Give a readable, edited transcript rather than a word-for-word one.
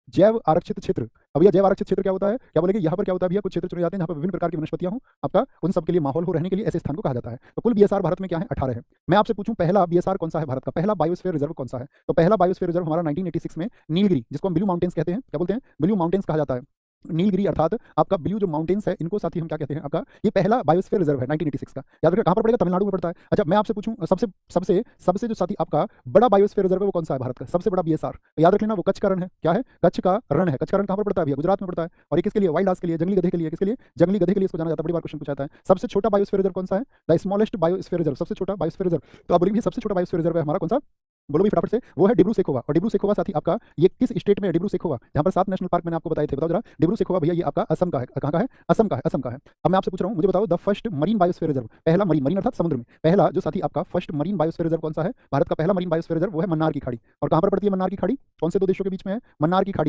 जैव आरक्षित क्षेत्र। अब भैया जैव आरक्षित क्षेत्र क्या होता है? क्या बोलेंगे यहाँ पर क्या होता है भैया? कुछ क्षेत्र चुने जाते हैं जहाँ पर विभिन्न प्रकार की वनस्पतियाँ हों, आपका उन सब के लिए माहौल हो, रहने के लिए ऐसे स्थान को कहा जाता है। तो कुल बीएसआर भारत में क्या है? 18 है। मैं आपसे पूछूं पहला बीएसआर कौन सा है भारत का? पहला बायोस्फीयर रिजर्व कौन सा है? तो पहला बायोस्फीयर रिजर्व हमारा 1986 में नीलगिरी, जिसको हम ब्लू माउंटेन्स कहते हैं, क्या बोलते हैं? ब्लू माउंटेन्स कहा जाता है। नीलगिरी अर्थात आपका ब्लू जो माउंटेन्स है, इनको साथ ही हम क्या कहते हैं? आपका ये पहला बायोस्फीयर रिजर्व है 1986 का। याद रखिए कहाँ पर पड़ेगा? तमिलनाडु में पड़ता है। अच्छा मैं आपसे पूछूं सबसे सबसे सबसे जो साथी आपका बड़ा बायोस्फीयर रिजर्व है वो कौन सा है भारत का? सबसे बड़ा बीएसआर तो याद रख लेना वो कच्छ का रण है। क्या है? कच्छ का रण है। कच्छ का रण कहाँ पर पड़ता है भैया? गुजरात में पड़ता है। और ये किसके लिए? वाइल्ड हाउस के लिए, जंगली गधे के लिए। किसके लिए? जंगली गधे के लिए इसको जाना जाता है। बड़ी बार क्वेश्चन पूछा जाता है। सबसे छोटा बायोस्फीयर रिजर्व कौन सा है? द स्मॉलेस्ट बायोस्फीयर रिजर्व, सबसे छोटा बायोस्फीयर रिजर्व। तो आप बोलेंगे सबसे छोटा बायोस्फीयर रिजर्व है हमारा कौन सा? बोलो भी फटाफट से। वो है डिब्रू सेखोवा। और डिब्रू सेखोवा साथी आपका ये किस स्टेट में है? डिब्रू सेखोवा जहाँ पर 7 नेशनल पार्क मैंने आपको बताए थे, बताओ जरा। डिब्रू सेखोवा भैया ये आपका असम का है। कहाँ का है? असम का है। असम का है। अब मैं आपसे पूछ रहा हूँ, मुझे बताओ the first marine biosphere reserve, पहला मरीन, मरीन अर्थात समुद्र में, पहला जो साथी आपका फर्स्ट मरीन बायोस्फीयर रिजर्व कौन सा है? भारत का पहला मरीन बायोस्फीयर रिजर्व वो है मन्नार की खाड़ी। और कहाँ पर पड़ती है मन्नार की खाड़ी? कौन से दो देशों के बीच में है? मन्नार की खाड़ी